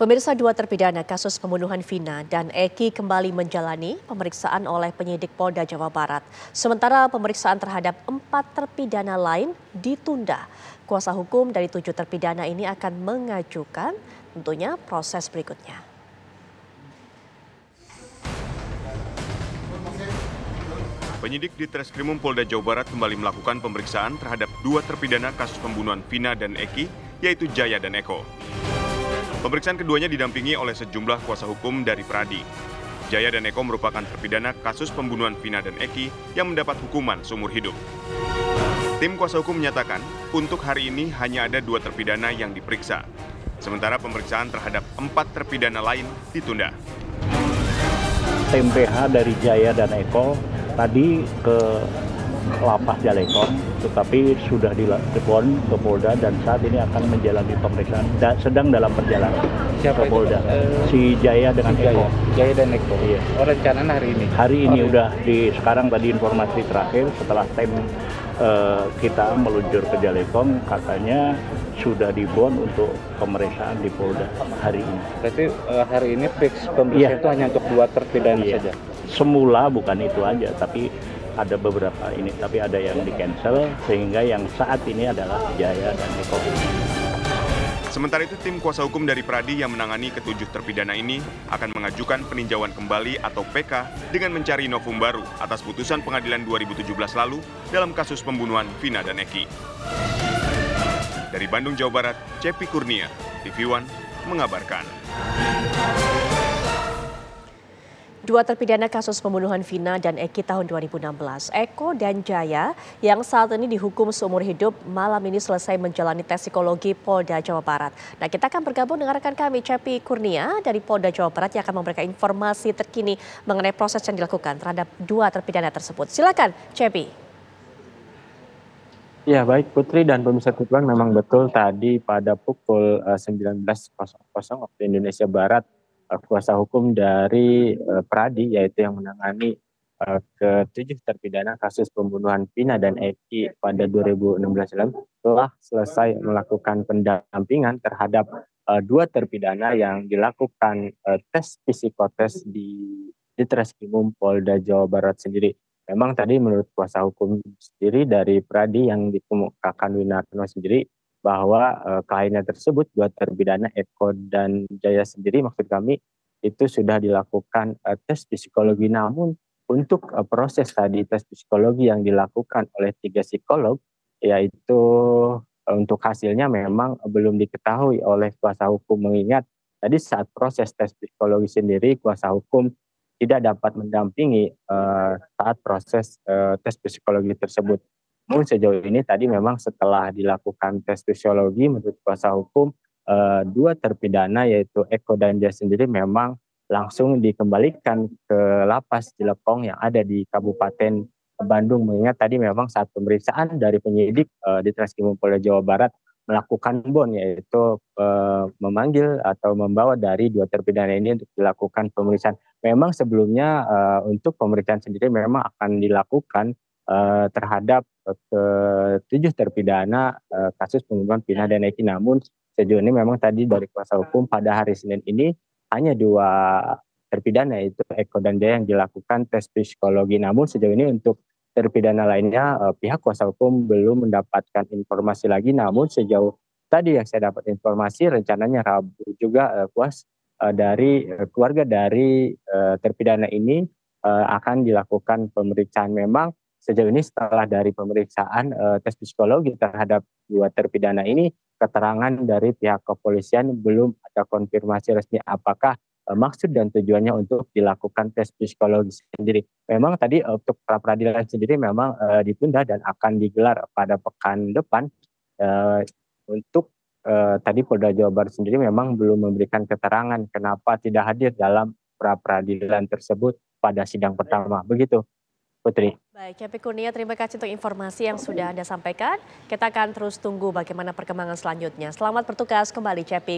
Pemirsa, dua terpidana kasus pembunuhan Vina dan Eki kembali menjalani pemeriksaan oleh penyidik Polda Jawa Barat. Sementara pemeriksaan terhadap 4 terpidana lain ditunda. Kuasa hukum dari 7 terpidana ini akan mengajukan tentunya proses berikutnya. Penyidik di Treskrimum Polda Jawa Barat kembali melakukan pemeriksaan terhadap 2 terpidana kasus pembunuhan Vina dan Eki, yaitu Jaya dan Eko. Pemeriksaan keduanya didampingi oleh sejumlah kuasa hukum dari Pradi. Jaya dan Eko merupakan terpidana kasus pembunuhan Vina dan Eki yang mendapat hukuman seumur hidup. Tim kuasa hukum menyatakan, untuk hari ini hanya ada 2 terpidana yang diperiksa. Sementara pemeriksaan terhadap 4 terpidana lain ditunda. Tim PH dari Jaya dan Eko tadi ke Lapas Jalekong, tetapi sudah dilapor ke Polda dan saat ini akan menjalani pemeriksaan, sedang dalam perjalanan ke Polda. Si Jaya dengan Eko. Jaya dan Eko. Iya. Oh, rencananya hari ini? Hari ini udah sekarang tadi informasi terakhir setelah tim kita meluncur ke Jalekong, katanya sudah dibon untuk pemeriksaan di Polda hari ini. Berarti hari ini fix pemeriksaan itu hanya untuk 2 terpidana saja? Semula bukan itu aja, tapi ada beberapa ini, tapi ada yang di-cancel, sehingga yang saat ini adalah Jaya dan Eko. Sementara itu, tim kuasa hukum dari Pradi yang menangani ke-7 terpidana ini akan mengajukan peninjauan kembali atau PK dengan mencari novum baru atas putusan pengadilan 2017 lalu dalam kasus pembunuhan Vina dan Eki. Dari Bandung, Jawa Barat, Cepi Kurnia, TV One mengabarkan. 2 terpidana kasus pembunuhan Vina dan Eki tahun 2016, Eko dan Jaya yang saat ini dihukum seumur hidup malam ini selesai menjalani tes psikologi Polda Jawa Barat. Nah, kita akan bergabung dengan rekan kami Cepi Kurnia dari Polda Jawa Barat yang akan memberikan informasi terkini mengenai proses yang dilakukan terhadap 2 terpidana tersebut. Silakan, Cepi. Ya, baik Putri dan pemirsa TV One, memang betul tadi pada pukul 19.00 waktu Indonesia Barat, kuasa hukum dari Pradi, yaitu yang menangani ke-7 terpidana kasus pembunuhan Vina dan Eki pada 2016 lalu, telah selesai melakukan pendampingan terhadap 2 terpidana yang dilakukan tes psikotes di Treskrimum Polda Jawa Barat sendiri. Memang tadi menurut kuasa hukum sendiri dari Pradi yang dikemukakan Winarno sendiri, bahwa kliennya tersebut, 2 terpidana Eko dan Jaya sendiri, maksud kami itu sudah dilakukan tes psikologi. Namun untuk proses tadi tes psikologi yang dilakukan oleh 3 psikolog, yaitu untuk hasilnya memang belum diketahui oleh kuasa hukum, mengingat tadi saat proses tes psikologi sendiri kuasa hukum tidak dapat mendampingi saat proses tes psikologi tersebut. Namun sejauh ini tadi memang setelah dilakukan tes psikologi, menurut kuasa hukum 2 terpidana yaitu Eko dan Jaya sendiri memang langsung dikembalikan ke Lapas Jalekong yang ada di Kabupaten Bandung, mengingat tadi memang saat pemeriksaan dari penyidik di Treskrimum Polda Jawa Barat melakukan bon, yaitu memanggil atau membawa dari 2 terpidana ini untuk dilakukan pemeriksaan. Memang sebelumnya untuk pemeriksaan sendiri memang akan dilakukan terhadap ke-7 terpidana kasus pembunuhan Vina dan Eki. Namun sejauh ini memang tadi dari kuasa hukum pada hari Senin ini hanya 2 terpidana yaitu Eko dan Jaya yang dilakukan tes psikologi. Namun sejauh ini untuk terpidana lainnya pihak kuasa hukum belum mendapatkan informasi lagi. Namun sejauh tadi yang saya dapat informasi, rencananya Rabu juga dari keluarga dari terpidana ini akan dilakukan pemeriksaan. Memang sejauh ini setelah dari pemeriksaan tes psikologi terhadap 2 terpidana ini, keterangan dari pihak kepolisian belum ada konfirmasi resmi apakah maksud dan tujuannya untuk dilakukan tes psikologi sendiri. Memang tadi untuk pra peradilan sendiri memang ditunda dan akan digelar pada pekan depan. Untuk tadi Polda Jawa Barat sendiri memang belum memberikan keterangan kenapa tidak hadir dalam pra peradilan tersebut pada sidang pertama. Begitu, Putri. Baik, Cepi Kurnia, terima kasih untuk informasi yang sudah Anda sampaikan. Kita akan terus tunggu bagaimana perkembangan selanjutnya. Selamat bertugas kembali, Cepi.